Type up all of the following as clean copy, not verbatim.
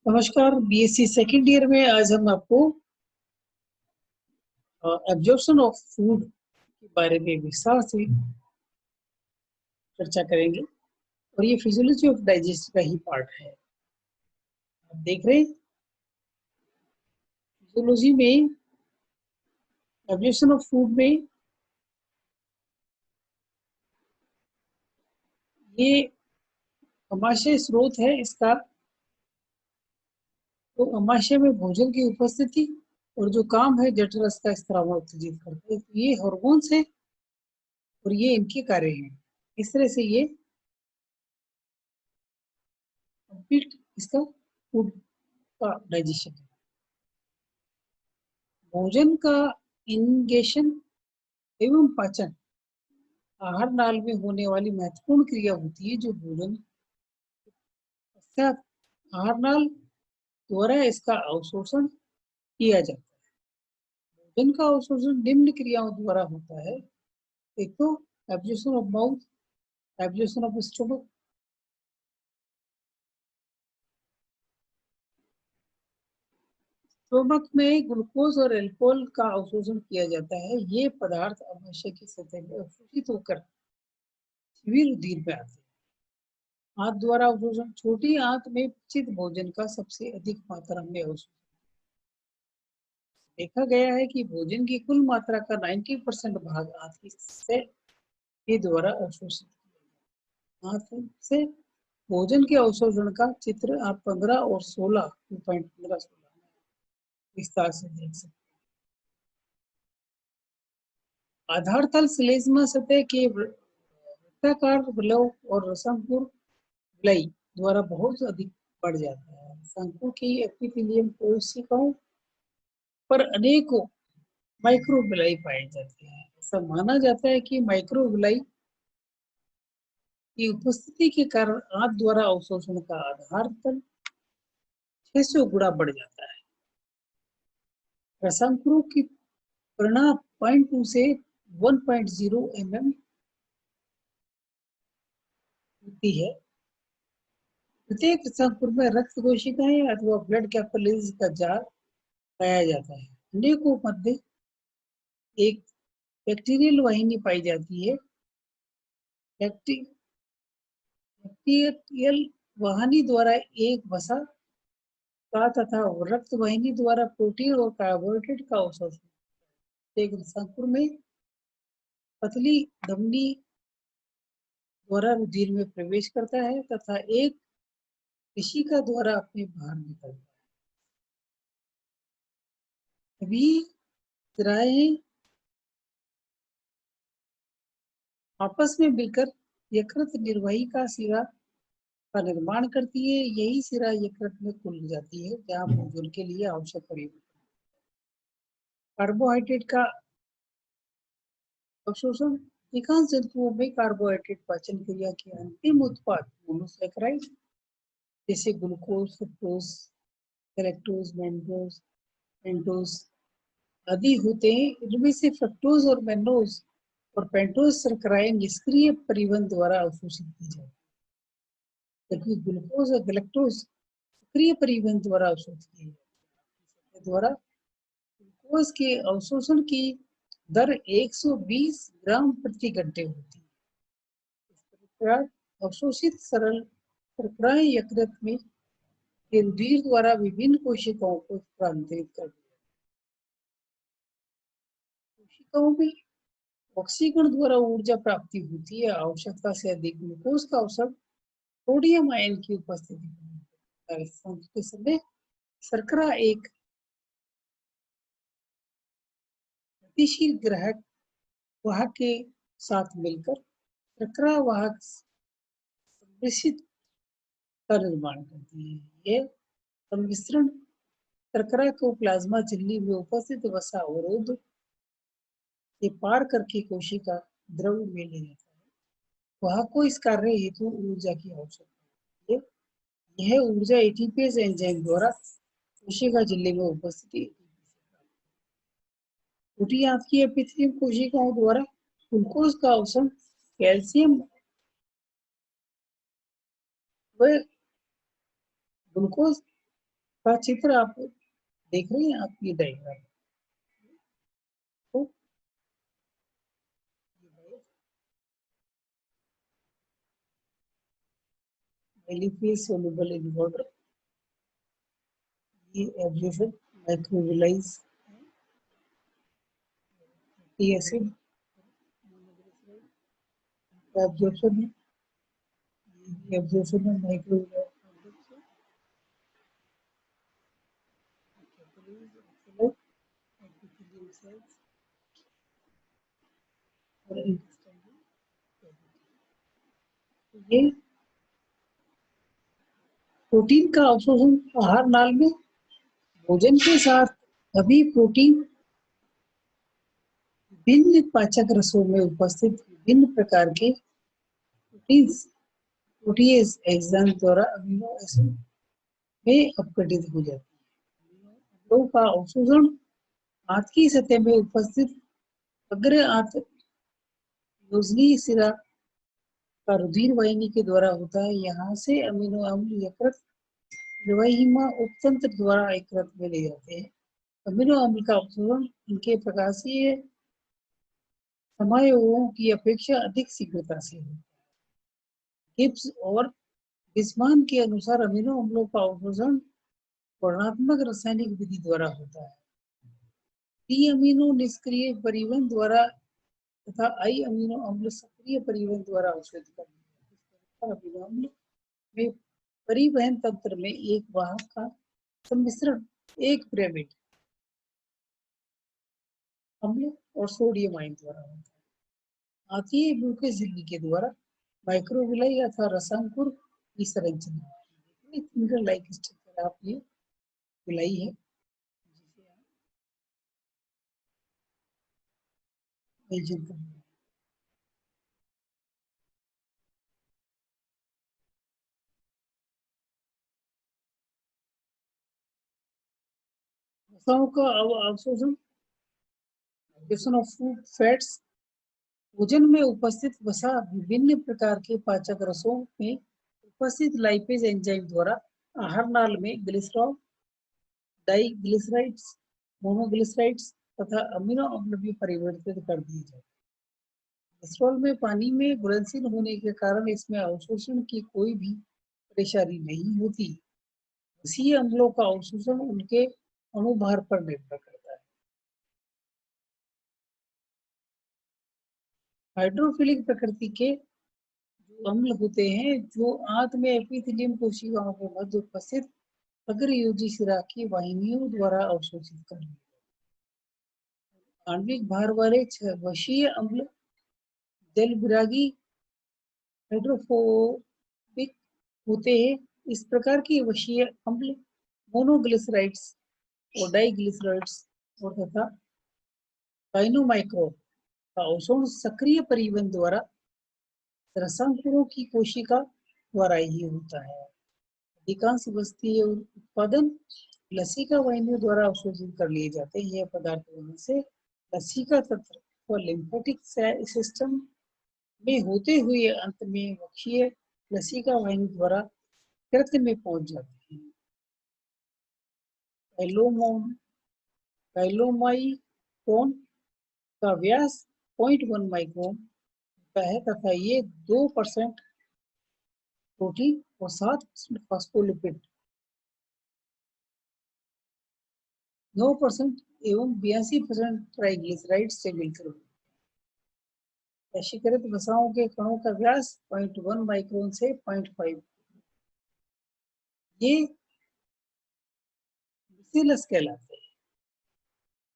नमस्कार। BSc second year में आज हम आपको एब्जॉर्प्शन ऑफ फूड के बारे में विस्तार से चर्चा करेंगे और ये फिजियोलॉजी ऑफ डाइजेस्ट का ही पार्ट है। आप देख रहे हैं फिजियोलॉजी में एब्जॉर्प्शन ऑफ फूड में ये अमाशय स्रोत है इसका। तो अमाशय में भोजन की उपस्थिति और जो काम है जठरस का स्त्राव उत्तेजित करते हैं। तो ये हॉर्मोन्स है और ये इनके कार्य हैं। इस तरह से ये कंप्लीट इसका फूड का डाइजेशन है। भोजन का इंगेशन एवं पाचन आहार नाल में होने वाली महत्वपूर्ण क्रिया होती है, जो भोजन पश्चात आहार नाल द्वारा इसका अवशोषण किया जाता है। भोजन का अवशोषण निम्न क्रियाओं द्वारा होता है। एक तो absorption of mouth, absorption of stomach, stomach में ग्लूकोज और एल्कोहल का अवशोषण किया जाता है। ये पदार्थ अमाशय की सतह में अवशोषित होकर शिविर उदीर में आते हैं। आंत द्वारा अवशोषण छोटी आंत में पचित भोजन का सबसे अधिक मात्रा में अवशोषण देखा गया है कि भोजन की कुल मात्रा का 90% भाग आंत की सतह के द्वारा अवशोषित किया जाता है। आंत से भोजन के अवशोषण का चित्र आप 15 और 16 विस्तार से देख सकते हैं। आधार तल श्लेष्मा सतह के वृत्ताकार बलव और रसांकुर विलय द्वारा बहुत अधिक बढ़ जाता है। रसांकुर की एपिथेलियम कोशिकाओं पर अनेकों माइक्रोविलाई पाए जाते हैं। ऐसा माना जाता है कि माइक्रोविलाई की उपस्थिति के कारण आंत द्वारा अवशोषण का आधार तल 600 गुना बढ़ जाता है। रसांकुरों की परिणाम 0.2 से 1.0 mm होती है। प्रत्येक रसांकुर में रक्त कोशिकाएं अथवा ब्लड कैपिलरीज का जाल पाया जाता है। अनेकों मध्य एक बैक्टीरियल वाहिनी पाई जाती है। बैक्टीरियल वाहिनी द्वारा एक वसा का तथा रक्त वाहिनी द्वारा प्रोटीन और कार्बोहाइड्रेट का अवशोषण एक रसांकुर में पतली धमनी द्वारा रुधिर में प्रवेश करता है तथा एक केशिका द्वारा अपने बाहर निकलता है। सभी शिराएं आपस में मिलकर यकृत निर्वाही का शिरा का निर्माण करती है। यही शिरा यकृत में खुल जाती है, जहाँ भोजन के लिए आवश्यक परिवर्तन कार्बोहाइड्रेट का अवशोषण। अधिकांश जंतुओं में कार्बोहाइड्रेट पाचन क्रिया के अंतिम उत्पाद मोनोसैकेराइड जैसे ग्लूकोज, फ्रुक्टोज, गैलेक्टोज, पेंटोज आदि होते हैं। इनमें से फ्रक्टोज और मैनोज और पेंटोज शर्कराएं निष्क्रिय परिवहन द्वारा अवशोषित की जाती है, जबकि ग्लूकोज और गैलेक्टोज सक्रिय परिवहन द्वारा अवशोषित किए जाते हैं। द्वारा ग्लूकोज के अवशोषण की दर 120 ग्राम प्रति घंटे होती है। इस प्रकार अवशोषित सरल शर्कराएं यकृत में रुधिर द्वारा विभिन्न कोशिकाओं को स्थानांतरित कर दिया। कोशिकाओं में ऑक्सीकरण द्वारा ऊर्जा प्राप्ति होती है। आवश्यकता से अधिक ग्लूकोज का अवशोषण सोडियम आयन की उपस्थिति के समय शर्करा एक गतिशील ग्राहक वाहक के साथ मिलकर शर्करा वाहक सम्मिश्रित का निर्माण करती है। यह सम्मिश्रण शर्करा को प्लाज्मा झिल्ली में उपस्थित वसा अवरोध से पार करके कोशिका द्रव में ले जाता है। वाहक को इस कार्य हेतु ऊर्जा की आवश्यकता है। यह ऊर्जा एटीपीएस एंजाइम द्वारा कोशिका झिल्ली में उपस्थित छोटी आंत की एपिथेलियम कोशिकाओं द्वारा ग्लूकोज का अवशोषण कैल्शियम व ग्लूकोज का चित्र आप देख रहे हैं, आप ये डायग्राम। तो फेज सोल्यूबल इन वाटर, ये एब्जॉर्प्शन माइक्रोविलाइज एसिड एब्जॉर्प्शन है, एब्जॉर्प्शन है माइक्रोविलाइज ये प्रोटीन का अवशोषण आहार नाल में भोजन के साथ सभी प्रोटीन विभिन्न पाचक रसों में उपस्थित विभिन्न प्रकार के प्रोटीएज एंजाइम द्वारा अमीनो एसिड में अपघटित हो जाती है। अम्लों का अवशोषण आंत की सतह में उपस्थित अग्र आंत योजनी सिरा का रुधिर वाहिनी के द्वारा होता है। यहाँ से अमीनो अम्ल यकृत निर्वाहिमा उपतंत्र द्वारा यकृत में ले जाते हैं। अमीनो अम्ल का अवशोषण इनके प्रकाशीय समायोगों की अपेक्षा अधिक शीघ्रता से होता है। गिब्स और बिस्मान के अनुसार अमीनो अम्लों का अवशोषण वर्णनात्मक रासायनिक विधि द्वारा होता है। डी अमीनो निष्क्रिय परिवहन द्वारा तथा आई अमीनो अम्ल सक्रिय परिवहन द्वारा अवशोषित करते हैं। अमीनो अम्ल में परिवहन तंत्र में एक वाहक का सम्मिश्रण एक पिरामिड अम्ल और सोडियम आयन द्वारा होता है। आंतीय ब्यूकेस झिल्ली के द्वारा माइक्रोविलाई अथवा रसांकुर की संरचना फिंगर लाइक स्ट्रक्चर आप ये विलाई है, जिसे आप मेंशन कर रहे हैं। वसाओं का अवशोषण ऑफ फूड फैट्स, भोजन में उपस्थित वसा विभिन्न प्रकार के पाचक रसों में उपस्थित लाइपेज एंजाइम द्वारा आहार नाल में ग्लिसरॉल, डाइग्लिसराइड्स, मोनोग्लिसराइड्स तथा अमीनो अम्ल भी परिवर्तित कर दिए जाते हैं। ग्लिसरॉल में पानी में घुलनशील होने के कारण इसमें अवशोषण की कोई भी परेशानी नहीं होती। इसी अम्लों का अवशोषण उनके अणुभार पर निर्भर करता है। हाइड्रोफिलिक प्रकृति के जो अम्ल होते हैं, जो आंत में एपिथेलियम कोशिकाओं के मध्य उपस्थित अग्रयोजी शिरा की वाहिनियों द्वारा अवशोषित कर लिए। आणविक भार वाले वशीय अम्ल जल विरागी हाइड्रोफोबिक होते हैं। इस प्रकार के वशीय अम्ल मोनोग्लिसराइड्स और डाइग्लिसराइड्स और तथा काइनोमाइक्रो का अवशोषण सक्रिय परिवहन द्वारा रसांकुरों की कोशिका द्वारा ही होता है। अधिकांश वस्तुएं उत्पादन लसिका वाहिनियों द्वारा अवशोषित कर लिए जाते हैं। यह पदार्थ होने से लसिका तंत्र और लिम्फेटिक सिस्टम में होते हुए अंत में वक्षीय लसिका वाहिनी द्वारा कृत्य में पहुंच जाते हैं। काइलोमाइक्रोन का व्यास 0.1 माइक्रोन होता है तथा ये 2% प्रोटीन और 7% फास्फोलिपिड, 9% एवं 82% ट्राइग्लिसराइड से मिलकर वशीकृत वसाओं के कणों का व्यास 0.1 माइक्रोन से 0.5। ये बेसिलस कहलाते हैं।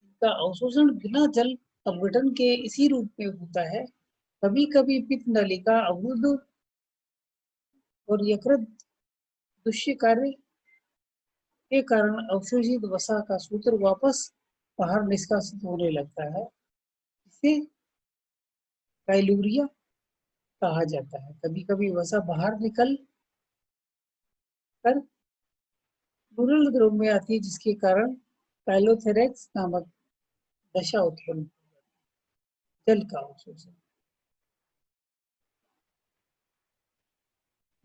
इनका अवशोषण बिना जल अपघटन के इसी रूप में होता है। कभी कभी पित्त नलिका अवरुद्ध और यकृत दुष्य कार्य के कारण अवशोषित वसा का सूत्र वापस बाहर निष्कासित होने लगता है। इसे काइलूरिया कहा जाता है। कभी कभी वसा बाहर निकल कर प्लूरल द्रव में आती है, जिसके कारण काइलोथेरेक्स नामक दशा उत्पन्न जल का अवशोषण।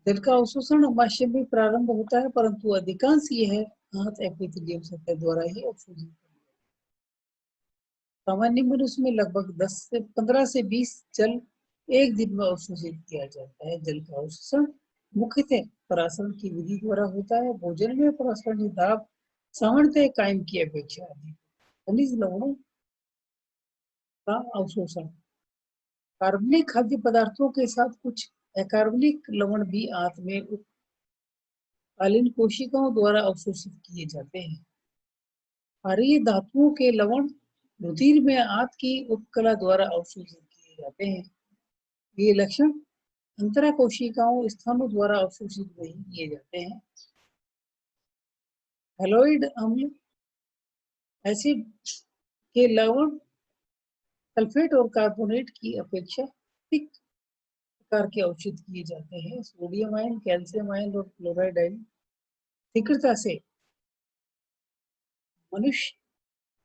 जल का अवशोषण अमाशय में प्रारंभ होता है, परंतु अधिकांश यह आंत एपिथेलियम सतह द्वारा ही अवशोषित। सामान्य मनुष्य में लगभग 15 से 20 जल एक दिन में अवशोषित किया जाता है। जल का अवशोषण मुख्यतः परासरण की विधि द्वारा होता है। भोजन में परासरण दाब सामान्यतः कायम की अपेक्षा अधिक। खनिज लवणों का अवशोषण, कार्बनिक खाद्य पदार्थों के साथ कुछ अकार्बनिक लवण भी आंत में कालीन कोशिकाओं द्वारा अवशोषित किए जाते हैं। क्षारीय धातुओं के लवण रुधिर में आंत की उपकला द्वारा अवशोषित किए जाते हैं। ये लक्षण अंतरा कोशिकाओं स्थानों द्वारा अवशोषित नहीं किए जाते हैं। हैलोइड अम्ल एसिड के लवण सल्फेट और कार्बोनेट की अपेक्षा अधिक प्रकार के अवशोषित किए जाते हैं। सोडियम आयन, कैल्शियम आयन और क्लोराइड आयन शीघ्रता से मनुष्य,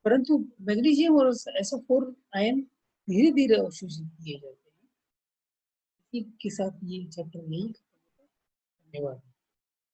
परंतु मैग्नीशियम और SO4 आयन धीरे धीरे अवशोषित किए जाते हैं। इसी के साथ ये चैप्टर यही। धन्यवाद।